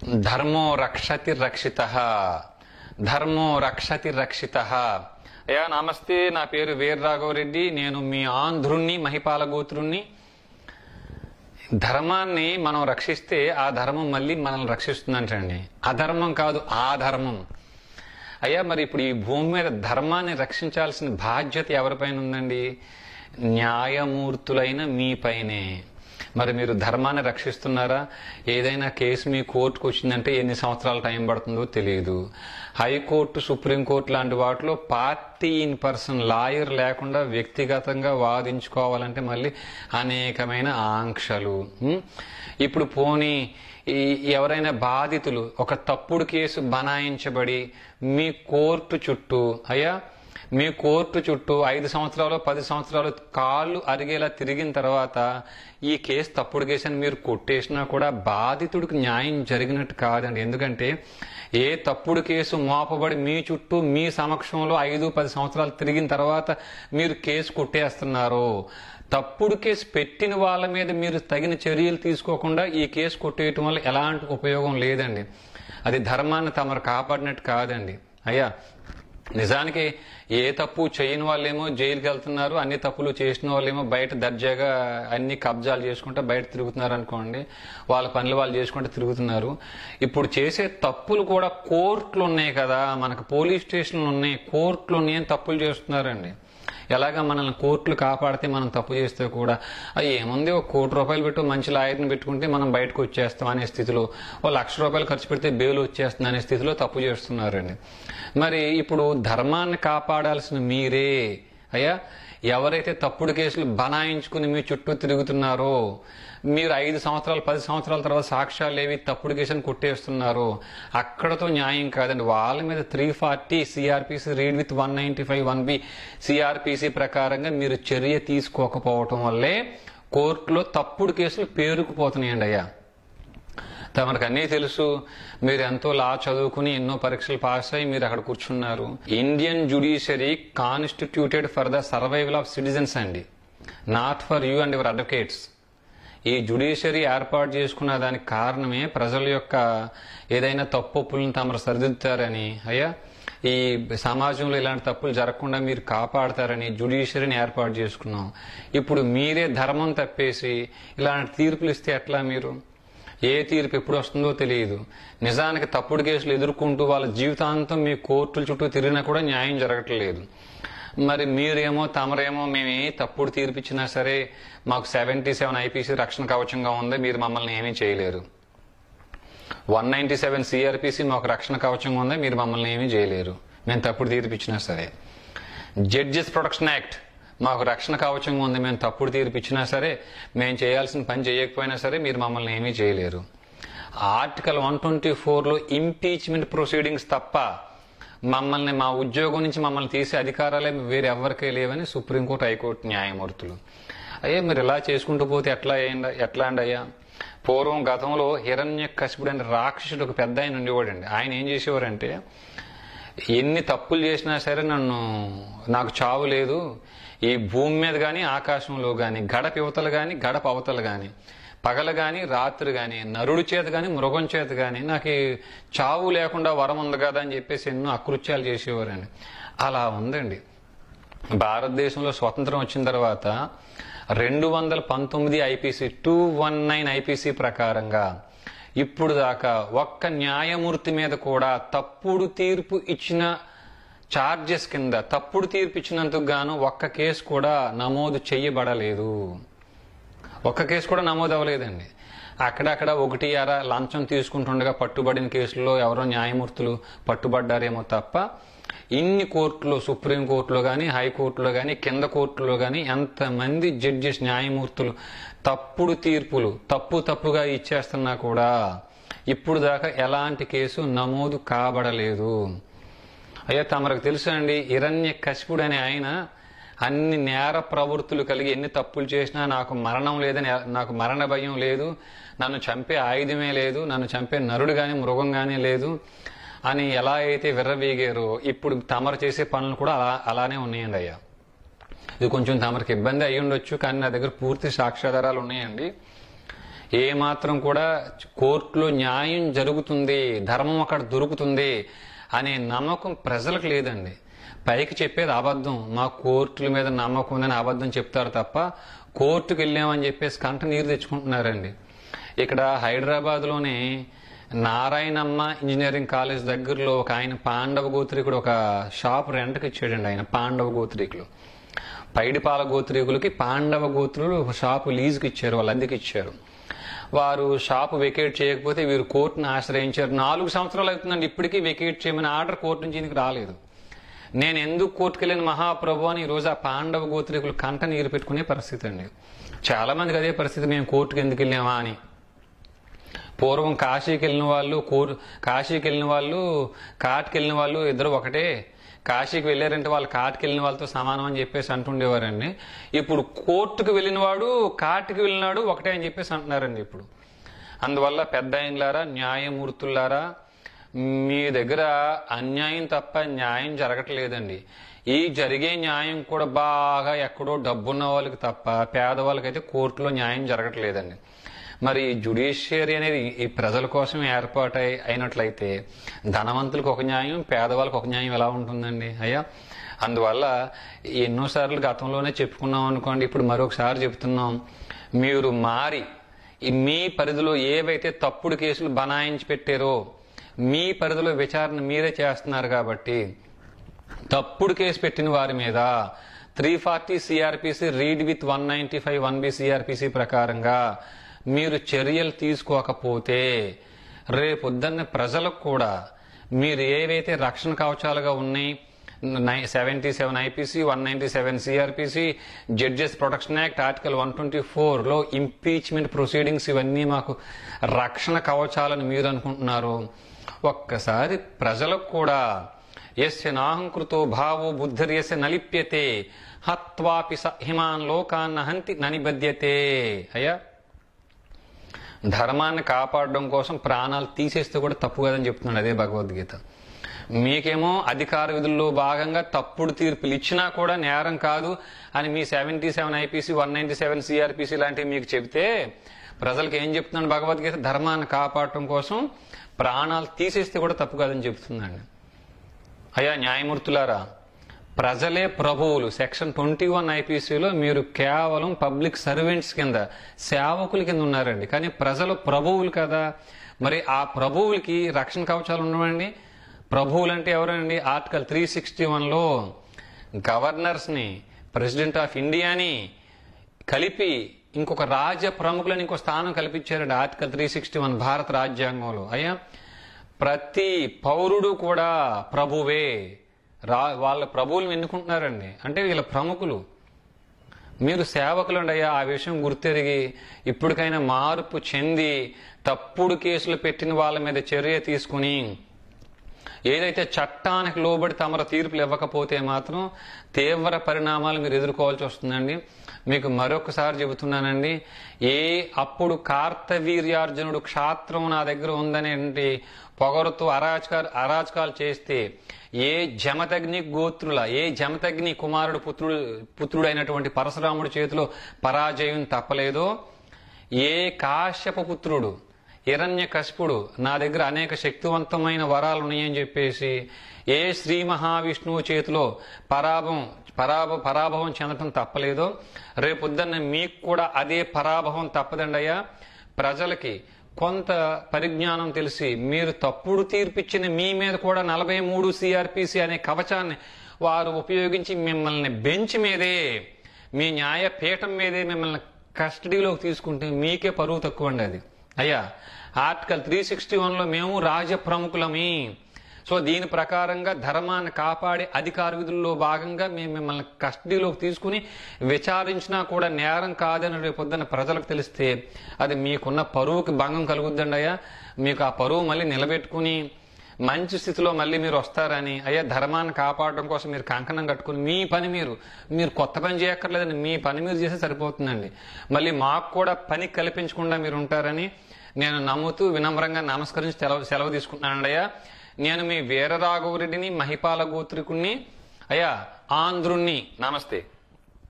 ధర్మో రక్షతి రక్షిత, ధర్మో రక్షతి రక్షిత. అయ్యా నమస్తే, నా పేరు వీర రాఘవరెడ్డి, నేను మీ ఆంధ్రుణ్ణి, మహిపాల గోత్రుణ్ణి. ధర్మాన్ని మనం రక్షిస్తే ఆ ధర్మం మళ్ళీ మనల్ని రక్షిస్తుందంటండి. అధర్మం కాదు, ఆ ధర్మం. అయ్యా మరి ఇప్పుడు ఈ భూమి మీద ధర్మాన్ని రక్షించాల్సిన బాధ్యత ఎవరిపైన ఉందండి? న్యాయమూర్తులైన మీపైనే. మరి మీరు ధర్మాన్ని రక్షిస్తున్నారా? ఏదైనా కేసు మీ కోర్టుకు వచ్చిందంటే ఎన్ని సంవత్సరాల టైం పడుతుందో తెలియదు. హైకోర్టు, సుప్రీంకోర్టు లాంటి వాటిలో పార్టీ ఇన్ పర్సన్ లాయర్ లేకుండా వ్యక్తిగతంగా వాదించుకోవాలంటే మళ్ళీ అనేకమైన ఆంక్షలు. ఇప్పుడు పోనీ ఎవరైనా బాధితులు ఒక తప్పుడు కేసు బనాయించబడి మీ కోర్టు చుట్టూ, అయ్యా మీ కోర్టు చుట్టూ 5 సంవత్సరాలు 10 సంవత్సరాలు కాళ్ళు అరిగేలా తిరిగిన తర్వాత ఈ కేసు తప్పుడు కేసు అని మీరు కొట్టేసినా కూడా బాధితుడికి న్యాయం జరిగినట్టు కాదండి. ఎందుకంటే ఏ తప్పుడు కేసు మోపబడి మీ చుట్టూ మీ సమక్షంలో 5-10 సంవత్సరాలు తిరిగిన తర్వాత మీరు కేసు కొట్టేస్తున్నారో, తప్పుడు కేసు పెట్టిన వాళ్ళ మీద మీరు తగిన చర్యలు తీసుకోకుండా ఈ కేసు కొట్టేయటం వల్ల ఎలాంటి ఉపయోగం లేదండి. అది ధర్మాన్ని తమరు కాపాడినట్టు కాదండి. అయ్యా నిజానికి ఏ తప్పు చేయని వాళ్ళేమో జైలుకి వెళ్తున్నారు, అన్ని తప్పులు చేసిన వాళ్ళేమో బయట దర్జాగా అన్ని కబ్జాలు చేసుకుంటూ బయట తిరుగుతున్నారు అనుకోండి. వాళ్ళ పనులు వాళ్ళు చేసుకుంటూ తిరుగుతున్నారు. ఇప్పుడు చేసే తప్పులు కూడా కోర్టులు ఉన్నాయి కదా, మనకు పోలీస్ స్టేషన్లు ఉన్నాయి, కోర్టులు ఉన్నాయి, తప్పులు చేస్తున్నారండి. ఎలాగా మనల్ని కోర్టులు కాపాడితే మనం తప్పు చేస్తే కూడా ఏముంది, ఒక ₹1,00,00,000 పెట్టి మంచి లాయర్ని పెట్టుకుంటే మనం బయటకు వచ్చేస్తాం అనే స్థితిలో, ఓ ₹1,00,000 ఖర్చు పెడితే బెయిల్ వచ్చేస్తుంది అనే స్థితిలో తప్పు చేస్తున్నారండి. మరి ఇప్పుడు ధర్మాన్ని కాపాడాల్సిన మీరే, అయ్యా ఎవరైతే తప్పుడు కేసులు బనాయించుకుని మీ చుట్టూ తిరుగుతున్నారో, మీరు 5 సంవత్సరాలు 10 సంవత్సరాల తర్వాత సాక్ష్యాలు ఏవి తప్పుడు కేసుని కొట్టేస్తున్నారో అక్కడతో న్యాయం కాదండి. వాళ్ళ మీద 340 CrPC read with 195 1B CrPC ప్రకారంగా మీరు చర్య తీసుకోకపోవటం వల్లే కోర్టులో తప్పుడు కేసులు పేరుకుపోతున్నాయండి. అయ్యా తమకు అన్నీ తెలుసు, మీరు ఎంతో లా చదువుకుని ఎన్నో పరీక్షలు పాస్ అయ్యి మీరు అక్కడ కూర్చున్నారు. Indian judiciary constituted for the survival of citizens అండి, not for you and your advocates. ఈ జ్యుడిషియరీ ఏర్పాటు చేసుకున్న దానికి కారణమే ప్రజల యొక్క ఏదైనా తప్పులను తమరు సరిదిద్దుతారని, అయ్యా ఈ సమాజంలో ఇలాంటి తప్పులు జరగకుండా మీరు కాపాడతారని జ్యుడిషియరీని ఏర్పాటు చేసుకున్నాం. ఇప్పుడు మీరే ధర్మం తప్పేసి ఇలాంటి తీర్పులు ఇస్తే ఎట్లా? మీరు ఏ తీర్పు ఎప్పుడు వస్తుందో తెలియదు. నిజానికి తప్పుడు కేసులు ఎదుర్కొంటూ వాళ్ళ జీవితాంతం మీ కోర్టుల చుట్టూ తిరిగినా కూడా న్యాయం జరగట్లేదు. మరి మీరేమో తమరేమో మేము ఏ తప్పుడు తీర్పు ఇచ్చినా సరే మాకు 77 ఐపీసీ రక్షణ కవచంగా ఉంది, మీరు మమ్మల్ని ఏమీ చేయలేరు. 197 సిఆర్పిసి మాకు రక్షణ కవచంగా ఉంది, మీరు మమ్మల్ని ఏమీ చేయలేరు మేము తప్పుడు తీర్పు ఇచ్చినా సరే. జడ్జెస్ ప్రొటెక్షన్ యాక్ట్ మాకు రక్షణ కవచంగా ఉంది, మేము తప్పుడు తీర్పు ఇచ్చినా సరే, మేము చేయాల్సిన పని చేయకపోయినా సరే మీరు మమ్మల్ని ఏమీ చేయలేరు. ఆర్టికల్ 124లో ఇంపీచ్మెంట్ ప్రొసీడింగ్స్ తప్ప మమ్మల్ని మా ఉద్యోగం నుంచి మమ్మల్ని తీసే అధికారాలే వేరెవ్వరికే లేవని సుప్రీంకోర్టు, హైకోర్టు న్యాయమూర్తులు. అయ్యా మీరు ఇలా చేసుకుంటూ పోతే ఎట్లా అండి? అయ్యా పూర్వం గతంలో హిరణ్యకశిపుడు అనే రాక్షసుడు ఒక పెద్ద ఆయన ఉండేవాడండి. ఆయన ఏం చేసేవారంటే, ఎన్ని తప్పులు చేసినా సరే నాకు చావు లేదు, ఈ భూమి మీద కానీ ఆకాశంలో కానీ గడప యువతలు కానీ గడప అవతలు కానీ పగలు కానీ రాత్రి కానీ నరుడి చేత కానీ మృగం చేత కానీ నాకు చావు లేకుండా వరం ఉంది కదా అని చెప్పేసి ఎన్నో అకృత్యాలు చేసేవారండి. అలా ఉందండి. భారతదేశంలో స్వతంత్రం వచ్చిన తర్వాత 219 ఐపీసీ 219 ఐపీసీ ప్రకారంగా ఇప్పుడు దాకా ఒక్క న్యాయమూర్తి మీద కూడా తప్పుడు తీర్పు ఇచ్చిన చార్జెస్ కింద తప్పుడు తీర్పు ఇచ్చినందుకు గాను ఒక్క కేసు కూడా నమోదు చెయ్యబడలేదు. ఒక్క కేసు కూడా నమోదు అవ్వలేదండి. అక్కడక్కడ 1 లంచం తీసుకుంటుండగా పట్టుబడిన కేసుల్లో ఎవరో న్యాయమూర్తులు పట్టుబడ్డారేమో తప్ప ఇన్ని కోర్టులో, సుప్రీంకోర్టులో కానీ హైకోర్టులో కానీ కింద కోర్టులో కానీ ఎంతమంది జడ్జెస్ న్యాయమూర్తులు తప్పుడు తీర్పులు తప్పుగా ఇచ్చేస్తున్నా కూడా ఇప్పుడు దాకా ఎలాంటి కేసు నమోదు కాబడలేదు. అయ్యా తమకు తెలుసా అండి, హిరణ్యకశిపుడు అనే ఆయన అన్ని నేర ప్రవృత్తులు కలిగి ఎన్ని తప్పులు చేసినా నాకు మరణం లేదని, నాకు మరణ భయం లేదు, నన్ను చంపే ఆయుధమే లేదు, నన్ను చంపే నరుడు కానీ మృగం కానీ లేదు అని ఎలా అయితే విర్రవీగారో ఇప్పుడు తమరు చేసే పనులు కూడా అలానే ఉన్నాయండి. అయ్యా ఇది కొంచెం తమరికి ఇబ్బంది అయ్యి ఉండొచ్చు, కానీ నా దగ్గర పూర్తి సాక్ష్యాధారాలు ఉన్నాయండి. ఏ మాత్రం కూడా కోర్టులో న్యాయం జరుగుతుంది, ధర్మం అక్కడ దొరుకుతుంది అనే నమ్మకం ప్రజలకు లేదండి. పైకి చెప్పేది అబద్ధం, మా కోర్టుల మీద నమ్మకం ఉందని అబద్ధం చెప్తారు తప్ప కోర్టుకు వెళ్ళామని చెప్పేసి కంట నీరు తెచ్చుకుంటున్నారండి. ఇక్కడ హైదరాబాద్లోనే నారాయణమ్మ ఇంజనీరింగ్ కాలేజ్ దగ్గరలో ఒక ఆయన పాండవ గోత్రీకుడు ఒక షాప్ రెంట్కి ఇచ్చాడండి. ఆయన పాండవ గోత్రీకులు, పైడిపాల గోత్రీకులకి పాండవ గోత్రులు ఒక షాపు లీజుకి ఇచ్చారు, వాళ్ళు అద్దెకి ఇచ్చారు. వారు షాపు వెకేట్ చేయకపోతే వీరు కోర్టును ఆశ్రయించారు. 4 సంవత్సరాలు అవుతుందండి, ఇప్పటికీ వెకేట్ చేయమని ఆర్డర్ కోర్టు నుంచి ఈయనకి రాలేదు. నేను ఎందుకు కోర్టుకు వెళ్ళిన మహాప్రభు అని ఈరోజు ఆ పాండవ గోత్రీకులు కంట నీరు పెట్టుకునే పరిస్థితి అండి. చాలా మందికి అదే పరిస్థితి, మేము కోర్టుకు ఎందుకు వెళ్ళామా అని. పూర్వం కాశీకి వెళ్ళిన వాళ్ళు కాటికి వెళ్ళిన వాళ్ళు ఇద్దరు ఒకటే, కాశీకి వెళ్ళారంటే వాళ్ళు కాటికి వెళ్ళిన వాళ్ళతో సమానం అని చెప్పేసి అంటుండేవారండి. ఇప్పుడు కోర్టుకు వెళ్ళిన వాడు కాటికి వెళ్ళినాడు ఒకటే అని చెప్పేసి అంటున్నారండి ఇప్పుడు. అందువల్ల పెద్ద ఆయనలారా, న్యాయమూర్తులారా, మీ దగ్గర అన్యాయం తప్ప న్యాయం జరగట్లేదండి. ఈ జరిగే న్యాయం కూడా బాగా ఎక్కడో డబ్బున్న వాళ్ళకి తప్ప పేదవాళ్ళకైతే కోర్టులో న్యాయం జరగట్లేదండి. మరి జ్యుడిషియరీ అనేది ఈ ప్రజల కోసం ఏర్పాటు అయినట్లయితే ధనవంతులకు ఒక న్యాయం, పేదవాళ్ళకి ఒక న్యాయం ఎలా ఉంటుందండి అయ్యా? అందువల్ల ఎన్నోసార్లు గతంలోనే చెప్పుకున్నాం అనుకోండి, ఇప్పుడు మరొకసారి చెప్తున్నాం. మీరు మారి మీ పరిధిలో ఏవైతే తప్పుడు కేసులు బనాయించి పెట్టారో మీ పరిధిలో విచారణ మీరే చేస్తున్నారు కాబట్టి తప్పుడు కేసు పెట్టిన వారి మీద 340 CrPC read with 195 1B CrPC ప్రకారంగా మీరు చర్యలు తీసుకోకపోతే రేపొద్దున్న ప్రజలకు కూడా మీరు ఏవైతే రక్షణ కవచాలుగా ఉన్నాయి 77 IPC 197 CrPC judges protection act article 124లో ఇంపీచ్మెంట్ ప్రొసీడింగ్స్ ఇవన్నీ మాకు రక్షణ కవచాలని మీరు అనుకుంటున్నారు. ఒక్కసారి ప్రజలకు కూడా యస్య నాహంకృతో భావో బుద్ధిర్యస్య నలిప్యతే హత్వాపి హిమాన్ లోకాన్న హంతి ననిబద్యతే. అయ్యా, ధర్మాన్ని కాపాడడం కోసం ప్రాణాలు తీసేస్తే కూడా తప్పు కదని చెప్తున్నాడు అదే భగవద్గీత. మీకేమో అధికార విధుల్లో భాగంగా తప్పుడు తీర్పులు ఇచ్చినా కూడా నేరం కాదు అని మీ 77 ఐపీసీ 197 సిఆర్పిసి లాంటివి మీకు చెబితే ప్రజలకు ఏం చెప్తున్నాడు భగవద్గీత? ధర్మాన్ని కాపాడటం కోసం ప్రాణాలు తీసేస్తే కూడా తప్పు కాదని చెప్తుందండి. అయ్యా న్యాయమూర్తులారా, ప్రజలే ప్రభువులు. సెక్షన్ 21 ఐపీసీలో మీరు కేవలం పబ్లిక్ సర్వెంట్స్ కింద, సేవకుల కింద ఉన్నారండి. కానీ ప్రజలు ప్రభువులు కదా, మరి ఆ ప్రభువులకి రక్షణ కవచాలు ఉండవండి. ప్రభువులు అంటే ఎవరండి? ఆర్టికల్ 361లో గవర్నర్స్ ని, ప్రెసిడెంట్ ఆఫ్ ఇండియాని కలిపి ఇంకొక రాజ్య ప్రముఖులను ఇంకో స్థానం కల్పించారండి ఆర్టికల్ 361 భారత రాజ్యాంగంలో. అయ్యా, ప్రతి పౌరుడు కూడా ప్రభువే. వాళ్ళ ప్రభువులను ఎన్నుకుంటున్నారండి అంటే వీళ్ళ ప్రముఖులు. మీరు సేవకులు అండి అయ్యా. ఆ విషయం గుర్తెరిగి ఇప్పటికైనా మార్పు చెంది తప్పుడు కేసులు పెట్టిన వాళ్ళ మీద చర్య తీసుకుని ఏదైతే చట్టానికి లోబడి తమరు తీర్పులు ఇవ్వకపోతే మాత్రం తీవ్ర పరిణామాలు మీరు ఎదుర్కోవాల్సి వస్తుందండి. మీకు మరొకసారి చెబుతున్నానండి, అప్పుడు కార్తవీర్యార్జునుడు క్షాత్రం నా దగ్గర ఉందనేంటి పొగరుతో అరాచకాలు చేస్తే ఏ జమతగ్ని కుమారుడు పుత్రుడైనటువంటి పరశురాముడి చేతిలో పరాజయం తప్పలేదో, ఏ కాశ్యప పుత్రుడు హిరణ్యకశిపుడు నా దగ్గర అనేక శక్తివంతమైన వరాలు ఉన్నాయని చెప్పేసి ఏ శ్రీ మహావిష్ణువు చేతిలో పరాభవం చెందటం తప్పలేదో, రేపొద్దున్న మీకు కూడా అదే పరాభవం తప్పదండి అయ్యా. ప్రజలకి కొంత పరిజ్ఞానం తెలిసి మీరు తప్పుడు తీర్పిచ్చిన మీ మీద కూడా 43 సిఆర్పిసి అనే కవచాన్ని వారు ఉపయోగించి మిమ్మల్ని బెంచ్ మీదే, మీ న్యాయపీఠం మీదే మిమ్మల్ని కస్టడీలోకి తీసుకుంటే మీకే పరువు తక్కువ అండి అది. అయ్యా, ఆర్టికల్ 361లో మేము రాజ ప్రముఖులమి. సో దీని ప్రకారంగా ధర్మాన్ని కాపాడే అధికార విధుల్లో భాగంగా మేము మిమ్మల్ని కస్టడీలోకి తీసుకుని విచారించినా కూడా నేరం కాదని రేపొద్దున ప్రజలకు తెలిస్తే అది మీకున్న పరువుకి భంగం కలుగుద్దండి అయ్యా. మీకు ఆ పరువు మళ్ళీ నిలబెట్టుకుని మంచి స్థితిలో మళ్ళీ మీరు వస్తారని అయ్యా. ధర్మాన్ని కాపాడడం కోసం మీరు కంకణం కట్టుకుని మీ పని మీరు కొత్త పని చేయక్కర్లేదండి, మీ పని మీరు చేస్తే సరిపోతుందండి. మళ్ళీ మాకు కూడా పని కల్పించకుండా మీరు ఉంటారని నేను నమ్ముతూ వినమ్రంగా నమస్కరించి సెలవు తీసుకుంటున్నానండి అయ్యా. నేను మీ వీరరాఘవరెడ్డిని, మహిపాల గోత్రికుణ్ణి అయ్యా, ఆంధ్రుణ్ణి. నమస్తే.